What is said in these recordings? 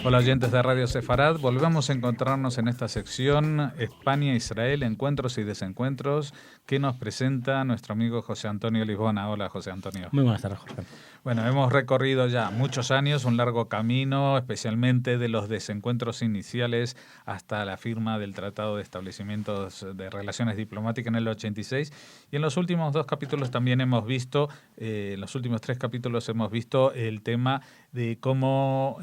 Hola oyentes de Radio Sefarad, volvemos a encontrarnos en esta sección España-Israel, encuentros y desencuentros, que nos presenta nuestro amigo José Antonio Lisbona. Hola José Antonio. Muy buenas tardes, Jorge. Bueno, hemos recorrido ya muchos años, un largo camino, especialmente de los desencuentros iniciales hasta la firma del Tratado de Establecimientos de Relaciones Diplomáticas en el 86. Y en los últimos 2 capítulos también hemos visto, en los últimos 3 capítulos hemos visto el tema de cómo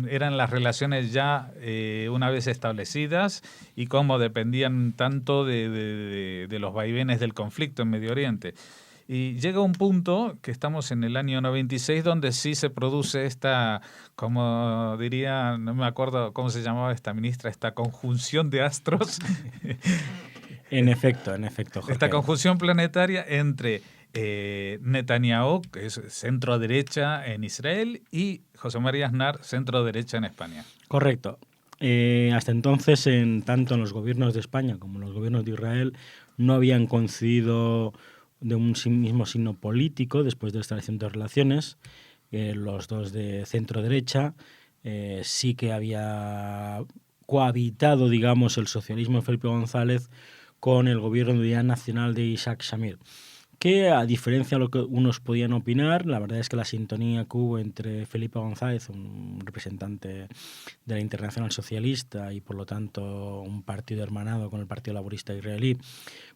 eran las relaciones ya una vez establecidas y cómo dependían tanto de los vaivenes del conflicto en Medio Oriente. Y llega un punto, que estamos en el año 96, donde sí se produce esta, como diría, no me acuerdo cómo se llamaba esta ministra, esta conjunción de astros. En efecto, Jorge. Esta conjunción planetaria entre Netanyahu, que es centro-derecha en Israel, y José María Aznar, centro-derecha en España. Correcto. Hasta entonces, tanto en los gobiernos de España como en los gobiernos de Israel, no habían coincidido de un mismo signo político después de establecimiento de relaciones. Los dos de centro-derecha sí que había cohabitado, digamos, el socialismo de Felipe González con el gobierno de unidad nacional de Isaac Shamir, que a diferencia de lo que unos podían opinar, la verdad es que la sintonía que hubo entre Felipe González, un representante de la Internacional Socialista y por lo tanto un partido hermanado con el Partido Laborista Israelí,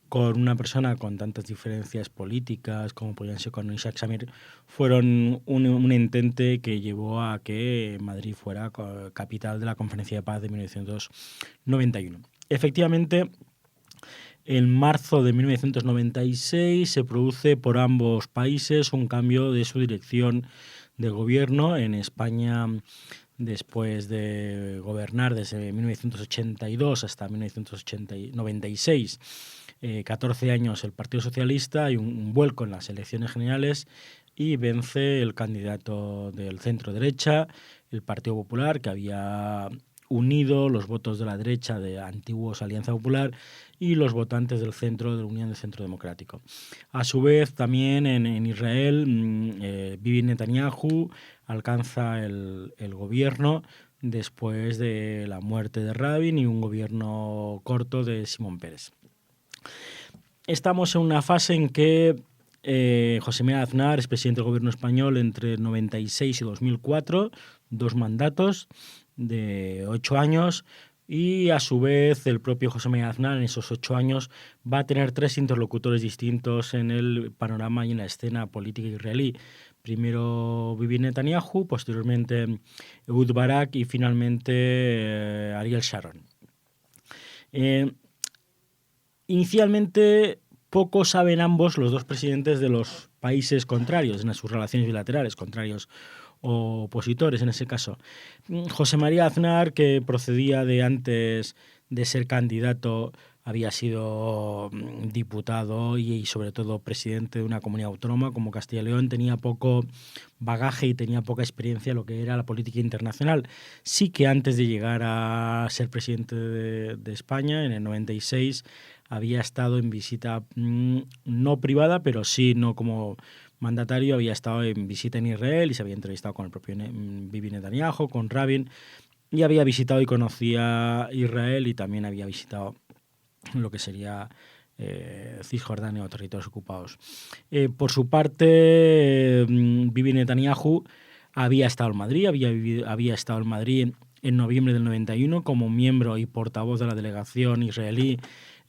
con una persona con tantas diferencias políticas como podían ser con Isaac Shamir, fueron un entente que llevó a que Madrid fuera capital de la Conferencia de Paz de 1991. Efectivamente, en marzo de 1996 se produce por ambos países un cambio de su dirección de gobierno. En España, después de gobernar desde 1982 hasta 1996, 14 años el Partido Socialista, hay un vuelco en las elecciones generales y vence el candidato del centro-derecha, el Partido Popular, que había unido los votos de la derecha de antiguos Alianza Popular y los votantes del centro, de la Unión del Centro Democrático. A su vez, también en Israel, Bibi Netanyahu alcanza el gobierno después de la muerte de Rabin y un gobierno corto de Simón Peres. Estamos en una fase en que José María Aznar es presidente del gobierno español entre 96 y 2004, 2 mandatos de 8 años, y a su vez el propio José María Aznar en esos 8 años va a tener 3 interlocutores distintos en el panorama y en la escena política israelí. Primero Bibi Netanyahu, posteriormente Ehud Barak y finalmente Ariel Sharon. Inicialmente poco saben ambos, los dos presidentes, de los países contrarios en sus relaciones bilaterales, contrarios o opositores en ese caso. José María Aznar, que procedía de antes de ser candidato, había sido diputado y sobre todo presidente de una comunidad autónoma como Castilla y León, tenía poco bagaje y tenía poca experiencia en lo que era la política internacional. Sí que antes de llegar a ser presidente de España, en el 96, había estado en visita no privada, pero sí no como mandatario, había estado en visita en Israel y se había entrevistado con el propio Bibi Netanyahu, con Rabin, y había visitado y conocía Israel y también había visitado lo que sería Cisjordania o territorios ocupados. Por su parte, Bibi Netanyahu había estado en Madrid, había estado en Madrid en noviembre del 91 como miembro y portavoz de la delegación israelí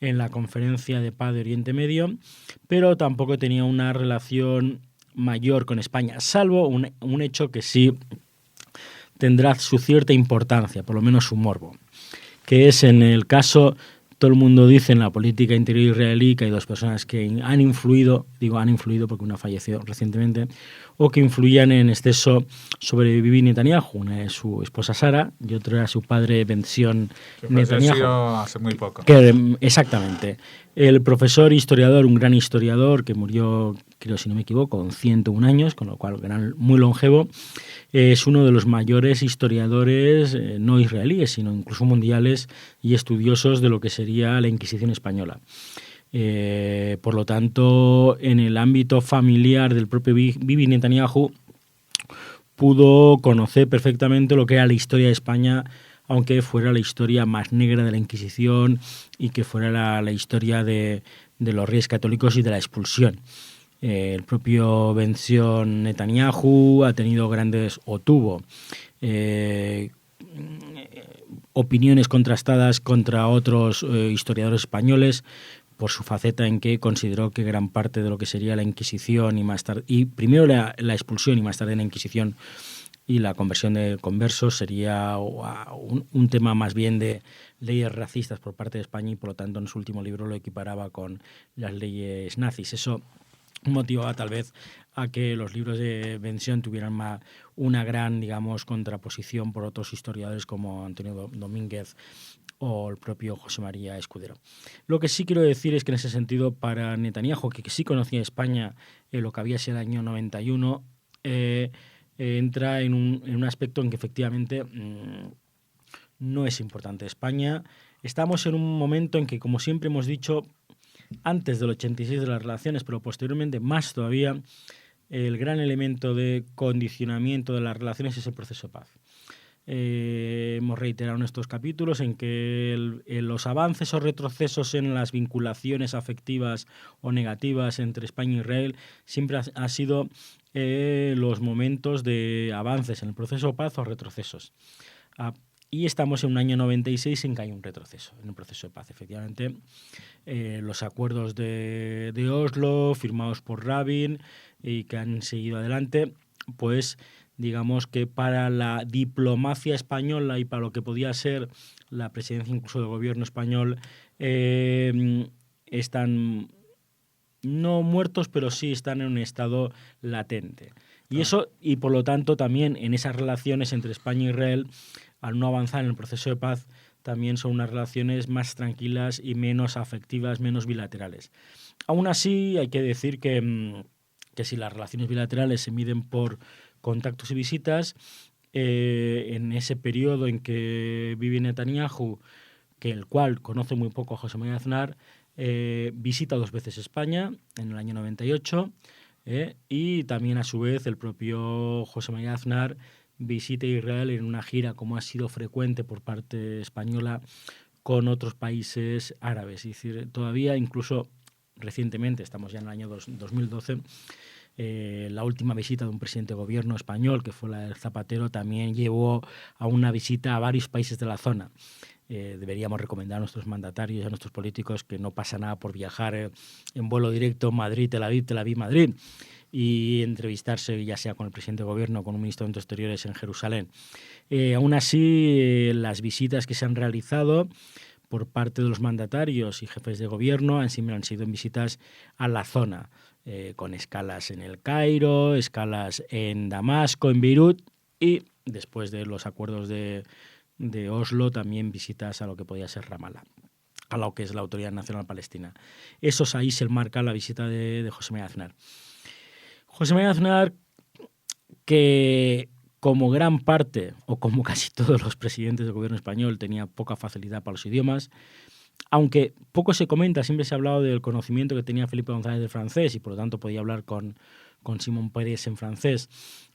en la Conferencia de Paz de Oriente Medio, pero tampoco tenía una relación mayor con España, salvo un hecho que sí tendrá su cierta importancia, por lo menos su morbo, que es en el caso, todo el mundo dice en la política interior israelí que hay 2 personas que han influido, digo han influido porque una falleció recientemente, o que influían en exceso sobre Bibi Netanyahu. Una es su esposa Sara y otro era su padre Ben-Zion Netanyahu. Hace muy poco. Exactamente. El profesor historiador, un gran historiador que murió, creo si no me equivoco, con 101 años, con lo cual muy longevo, es uno de los mayores historiadores no israelíes, sino incluso mundiales y estudiosos de lo que sería la Inquisición española. Por lo tanto, en el ámbito familiar del propio Bibi Netanyahu, pudo conocer perfectamente lo que era la historia de España, aunque fuera la historia más negra de la Inquisición y que fuera la historia de los reyes católicos y de la expulsión. El propio Benzion Netanyahu ha tenido tuvo opiniones contrastadas contra otros historiadores españoles por su faceta en que consideró que gran parte de lo que sería la Inquisición y primero la expulsión y más tarde la Inquisición y la conversión de conversos sería un tema más bien de leyes racistas por parte de España y por lo tanto en su último libro lo equiparaba con las leyes nazis. Eso motivaba tal vez a que los libros de Benzion tuvieran una gran, digamos, contraposición por otros historiadores como Antonio Domínguez o el propio José María Escudero. Lo que sí quiero decir es que en ese sentido para Netanyahu, que sí conocía España, lo que había sido el año 91, entra en un aspecto en que efectivamente no es importante España. Estamos en un momento en que, como siempre hemos dicho, antes del 86 de las relaciones, pero posteriormente más todavía, el gran elemento de condicionamiento de las relaciones es el proceso de paz. Hemos reiterado en estos capítulos en que los avances o retrocesos en las vinculaciones afectivas o negativas entre España e Israel siempre ha sido los momentos de avances en el proceso de paz o retrocesos. Y estamos en un año 96 en que hay un retroceso en el proceso de paz. Efectivamente, los acuerdos de Oslo, firmados por Rabin y que han seguido adelante, pues digamos que para la diplomacia española y para lo que podía ser la presidencia incluso del gobierno español, están no muertos, pero sí están en un estado latente. Y eso, y por lo tanto también en esas relaciones entre España e Israel, al no avanzar en el proceso de paz, también son unas relaciones más tranquilas y menos afectivas, menos bilaterales. Aún así, hay que decir que si las relaciones bilaterales se miden por contactos y visitas, en ese periodo en que vive Netanyahu, que el cual conoce muy poco a José María Aznar, visita 2 veces España, en el año 98, y también a su vez el propio José María Aznar visita Israel en una gira como ha sido frecuente por parte española con otros países árabes. Es decir, todavía incluso recientemente, estamos ya en el año 2012, la última visita de un presidente de gobierno español, que fue la del Zapatero, también llevó a una visita a varios países de la zona. Deberíamos recomendar a nuestros mandatarios y a nuestros políticos que no pasa nada por viajar en vuelo directo Madrid-Tel Aviv, Tel Aviv-Madrid y entrevistarse ya sea con el presidente de gobierno o con un ministro de Exteriores en Jerusalén. Aún así, las visitas que se han realizado por parte de los mandatarios y jefes de gobierno siempre han sido en visitas a la zona, con escalas en el Cairo, escalas en Damasco, en Beirut y después de los acuerdos de Oslo también visitas a lo que podía ser Ramallah, a lo que es la Autoridad Nacional Palestina. Ahí se marca la visita de José María Aznar. José María Aznar, que como gran parte, o como casi todos los presidentes del gobierno español, tenía poca facilidad para los idiomas, aunque poco se comenta, siempre se ha hablado del conocimiento que tenía Felipe González del francés y por lo tanto podía hablar con Simón Pérez en francés.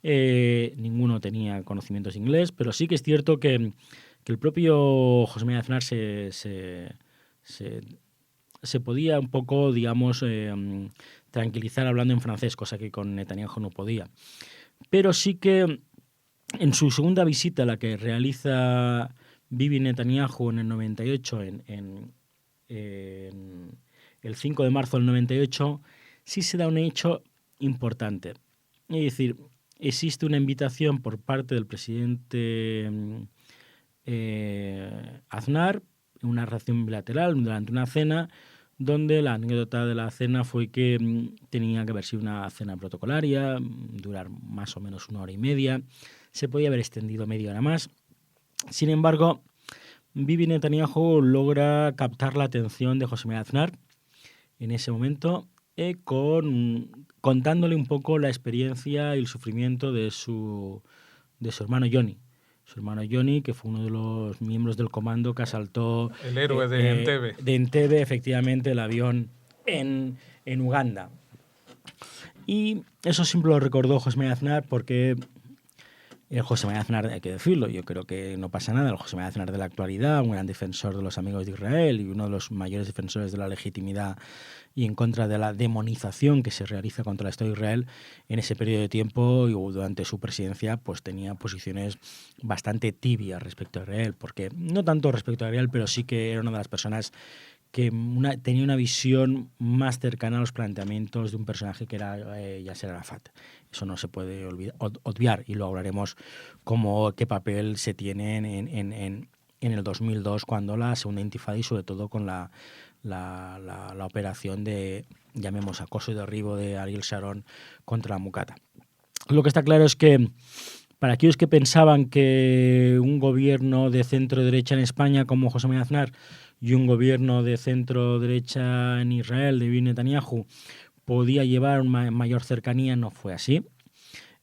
Ninguno tenía conocimientos de inglés, pero sí que es cierto que el propio José María Aznar se podía un poco, digamos, tranquilizar hablando en francés, cosa que con Netanyahu no podía. Pero sí que en su segunda visita, la que realiza Bibi Netanyahu en el 98, en el 5 de marzo del 98, sí se da un hecho importante. Es decir, existe una invitación por parte del presidente Aznar, una relación bilateral durante una cena, donde la anécdota de la cena fue que tenía que haber sido una cena protocolaria, durar más o menos 1 hora y media, se podía haber extendido media hora más. Sin embargo, Bibi Netanyahu logra captar la atención de José María Aznar en ese momento, contándole un poco la experiencia y el sufrimiento de su hermano Johnny. Su hermano Johnny, que fue uno de los miembros del comando que asaltó... El héroe de Entebbe. De Entebbe, efectivamente, el avión en Uganda. Y eso siempre lo recordó José María Aznar porque El José María Aznar, hay que decirlo, yo creo que no pasa nada. El José María Aznar de la actualidad, un gran defensor de los amigos de Israel y uno de los mayores defensores de la legitimidad y en contra de la demonización que se realiza contra el Estado de Israel, en ese periodo de tiempo y durante su presidencia, pues tenía posiciones bastante tibias respecto a Israel, porque no tanto respecto a Israel, pero sí que era una de las personas que tenía una visión más cercana a los planteamientos de un personaje que era Yasser Arafat. Eso no se puede obviar y lo hablaremos como qué papel se tiene en el 2002 cuando la segunda intifada y sobre todo con la operación de, llamemos, acoso y derribo de Ariel Sharon contra la Mucata. Lo que está claro es que para aquellos que pensaban que un gobierno de centro-derecha en España como José María Aznar y un gobierno de centro-derecha en Israel de Benjamin Netanyahu podía llevar una mayor cercanía, no fue así.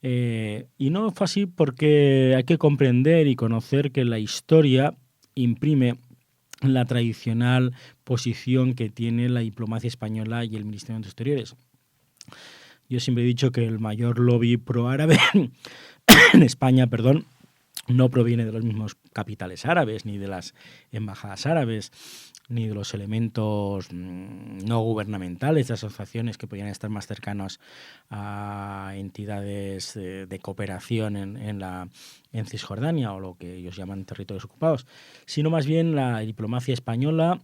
Y no fue así porque hay que comprender y conocer que la historia imprime la tradicional posición que tiene la diplomacia española y el Ministerio de Exteriores. Yo siempre he dicho que el mayor lobby pro-árabe en España, no proviene de los mismos capitales árabes, ni de las embajadas árabes, ni de los elementos no gubernamentales de asociaciones que podrían estar más cercanos a entidades de cooperación en Cisjordania o lo que ellos llaman territorios ocupados, sino más bien la diplomacia española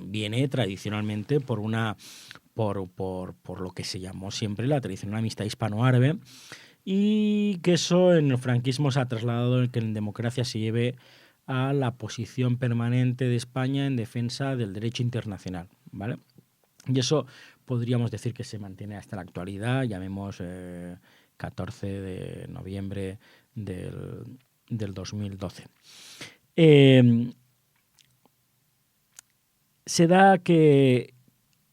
viene tradicionalmente por lo que se llamó siempre la tradicional amistad hispano-árabe, y que eso en el franquismo se ha trasladado en que en democracia se lleve a la posición permanente de España en defensa del derecho internacional, ¿vale? Y eso podríamos decir que se mantiene hasta la actualidad, llamemos 14 de noviembre del 2012. Se da que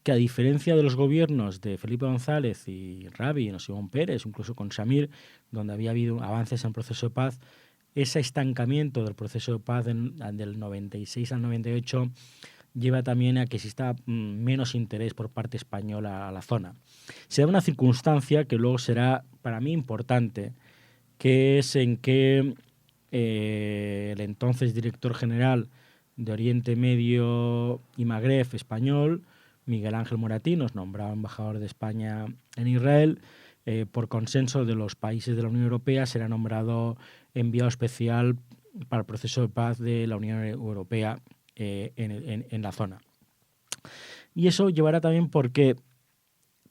a diferencia de los gobiernos de Felipe González y Rabi, y Simón Pérez, incluso con Samir, donde había habido avances en el proceso de paz, ese estancamiento del proceso de paz del 96 al 98 lleva también a que exista menos interés por parte española a la zona. Se da una circunstancia que luego será para mí importante, que es en que el entonces director general de Oriente Medio y Magreb español, Miguel Ángel Moratinos, nombrado embajador de España en Israel, por consenso de los países de la Unión Europea, será nombrado enviado especial para el proceso de paz de la Unión Europea en la zona. Y eso llevará también porque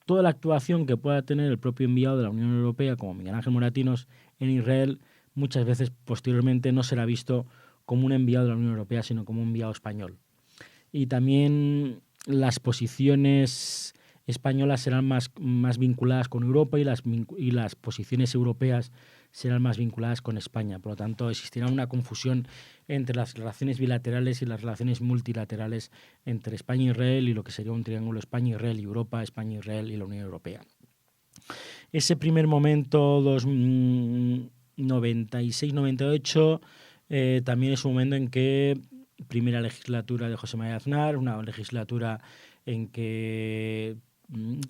toda la actuación que pueda tener el propio enviado de la Unión Europea, como Miguel Ángel Moratinos, en Israel, muchas veces posteriormente no será visto como un enviado de la Unión Europea, sino como un enviado español. Y también las posiciones españolas serán más vinculadas con Europa y las posiciones europeas serán más vinculadas con España. Por lo tanto, existirá una confusión entre las relaciones bilaterales y las relaciones multilaterales entre España e Israel y lo que sería un triángulo España-Israel y Europa, España-Israel y la Unión Europea. Ese primer momento, 96-98, también es un momento en que primera legislatura de José María Aznar, una legislatura en que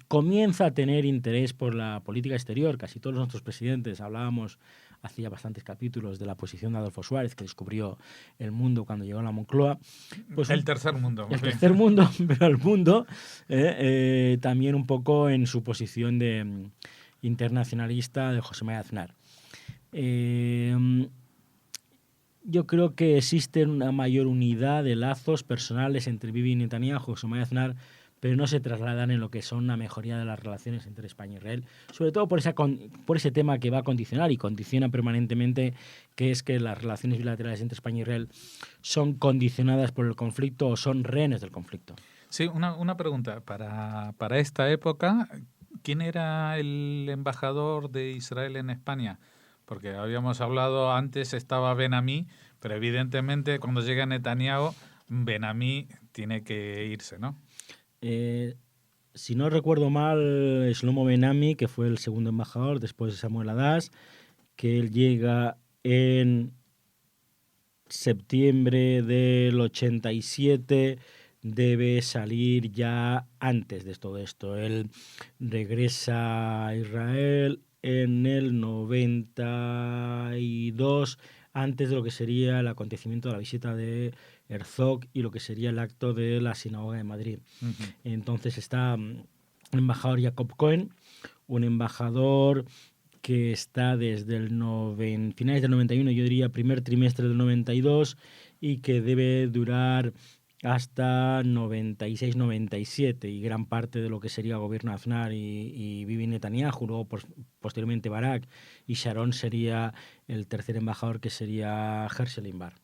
comienza a tener interés por la política exterior. Casi todos nuestros presidentes, hablábamos hacía bastantes capítulos de la posición de Adolfo Suárez, que descubrió el mundo cuando llegó a la Moncloa. Pues el tercer mundo. El tercer mundo, pero el mundo también un poco en su posición de internacionalista de José María Aznar. Yo creo que existe una mayor unidad de lazos personales entre Bibi Netanyahu y José María Aznar, pero no se trasladan en lo que son una mejoría de las relaciones entre España y Israel, sobre todo por ese tema que va a condicionar y condiciona permanentemente, que es que las relaciones bilaterales entre España y Israel son condicionadas por el conflicto o son rehenes del conflicto. Sí, una pregunta. Para esta época, ¿quién era el embajador de Israel en España? Porque habíamos hablado antes, estaba Ben-Ami, pero evidentemente cuando llega Netanyahu, Ben-Ami tiene que irse, ¿no? Si no recuerdo mal, Shlomo Ben-Ami, que fue el segundo embajador después de Samuel Adas, que él llega en septiembre del 87, debe salir ya antes de todo esto. Él regresa a Israel en el 92, antes de lo que sería el acontecimiento de la visita de Herzog y lo que sería el acto de la sinagoga de Madrid. Ujú. Entonces está el embajador Jacob Cohen, un embajador que está desde finales del 91, yo diría primer trimestre del 92, y que debe durar hasta 96-97, y gran parte de lo que sería gobierno Aznar y Bibi Netanyahu, luego posteriormente Barak, y Sharon sería el tercer embajador, que sería Herschel Inbar.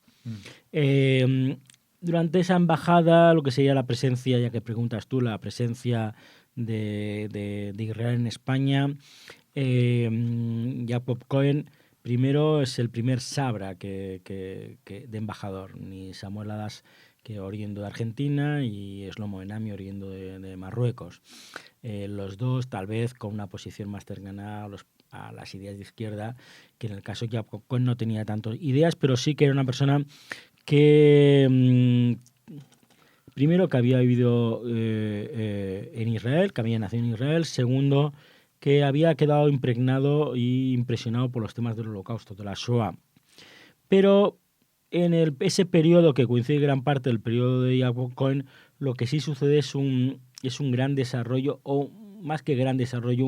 Durante esa embajada, lo que sería la presencia, ya que preguntas tú, la presencia de Israel en España, Jacob Cohen primero es el primer Sabra de embajador, ni Samuel Adas, que oriendo de Argentina, y Shlomo Enami, oriendo de Marruecos. Los dos tal vez con una posición más cercana a las ideas de izquierda, que en el caso de Jacob Cohen no tenía tantas ideas, pero sí que era una persona que primero, que había vivido en Israel, que había nacido en Israel. Segundo, que había quedado impregnado y impresionado por los temas del Holocausto, de la Shoah. Pero en ese periodo, que coincide gran parte del periodo de Jacob Cohen, lo que sí sucede es un gran desarrollo, o más que gran desarrollo,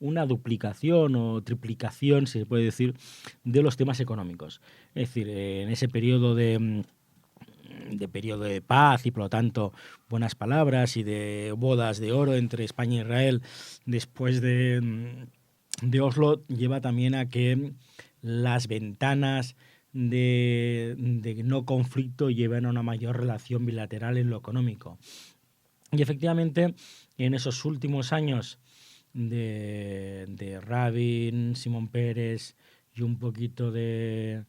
una duplicación o triplicación, si se puede decir, de los temas económicos. Es decir, en ese periodo de periodo de paz, y por lo tanto buenas palabras y de bodas de oro entre España e Israel después de Oslo, lleva también a que las ventanas de no conflicto lleven a una mayor relación bilateral en lo económico. Y efectivamente, en esos últimos años de Rabin, Simón Peres y un poquito de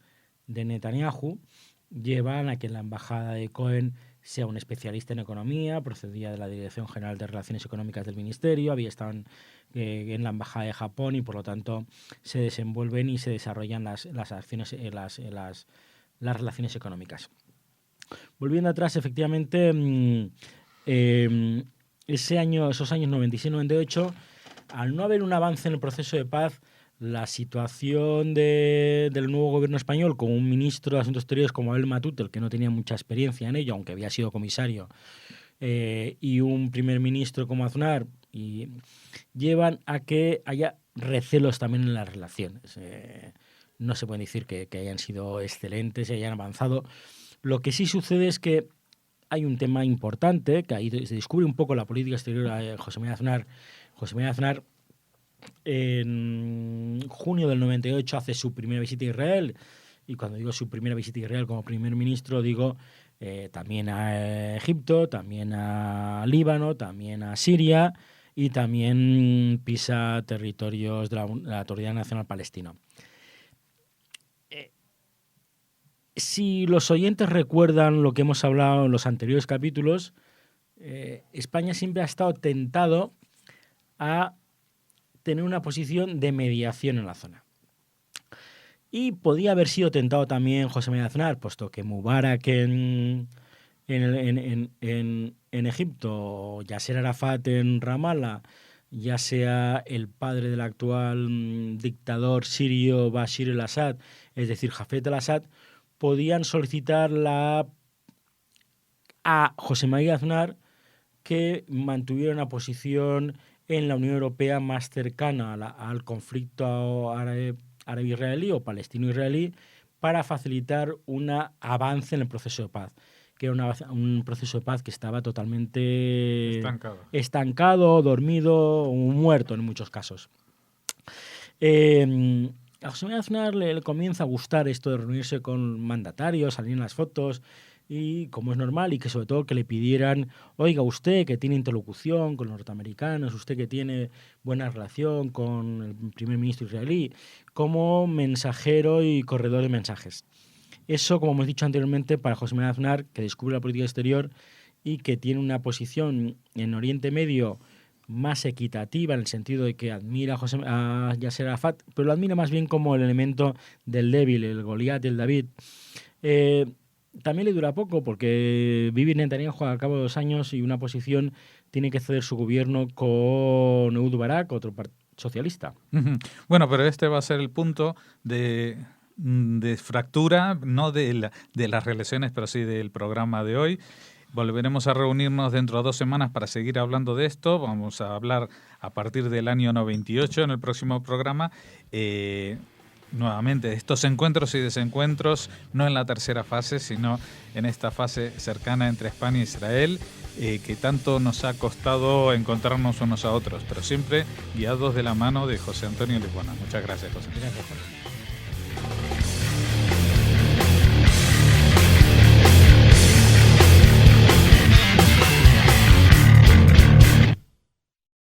Netanyahu, llevan a que la embajada de Cohen sea un especialista en economía, procedía de la Dirección General de Relaciones Económicas del Ministerio, había estado en la embajada de Japón, y por lo tanto se desenvuelven y se desarrollan las acciones, las relaciones económicas. Volviendo atrás, efectivamente, esos años 96-98, al no haber un avance en el proceso de paz, la situación del nuevo gobierno español, con un ministro de Asuntos Exteriores como Abel Matute, que no tenía mucha experiencia en ello, aunque había sido comisario, y un primer ministro como Aznar, y llevan a que haya recelos también en las relaciones. No se puede decir que hayan sido excelentes y hayan avanzado. Lo que sí sucede es que hay un tema importante, que ahí se descubre un poco la política exterior de José María Aznar. José María Aznar, en junio del 98, hace su primera visita a Israel, y cuando digo su primera visita a Israel como primer ministro, digo también a Egipto, también a Líbano, también a Siria, y también pisa territorios de la Autoridad Nacional Palestina. Si los oyentes recuerdan lo que hemos hablado en los anteriores capítulos, España siempre ha estado tentado a tener una posición de mediación en la zona. Y podía haber sido tentado también José María Aznar, puesto que Mubarak en Egipto, o Yasser Arafat en Ramallah, ya sea el padre del actual dictador sirio Bashir al-Assad, es decir, Hafez al-Assad, podían solicitar a José María Aznar que mantuviera una posición en la Unión Europea más cercana al conflicto árabe-israelí o palestino-israelí, para facilitar un avance en el proceso de paz, que era un proceso de paz que estaba totalmente estancado, dormido o muerto en muchos casos. A José María Aznar le comienza a gustar esto de reunirse con mandatarios, salir en las fotos, y como es normal, y que sobre todo que le pidieran: oiga, usted que tiene interlocución con los norteamericanos, usted que tiene buena relación con el primer ministro israelí, como mensajero y corredor de mensajes. Eso, como hemos dicho anteriormente, para José María Aznar, que descubre la política exterior y que tiene una posición en Oriente Medio más equitativa, en el sentido de que admira a Yasser Arafat, pero lo admira más bien como el elemento del débil, el Goliat y el David. También le dura poco, porque Bibi Netanyahu, al cabo de 2 años y una posición, tiene que ceder su gobierno con Ehud Barak, otro socialista. Bueno, pero este va a ser el punto de fractura, no de las relaciones, pero sí del programa de hoy. Volveremos a reunirnos dentro de 2 semanas para seguir hablando de esto. Vamos a hablar a partir del año 98 en el próximo programa. Nuevamente, estos encuentros y desencuentros, no en la tercera fase, sino en esta fase cercana entre España e Israel, que tanto nos ha costado encontrarnos unos a otros, pero siempre guiados de la mano de José Antonio Lisbona. Muchas gracias, José. Gracias, Jorge.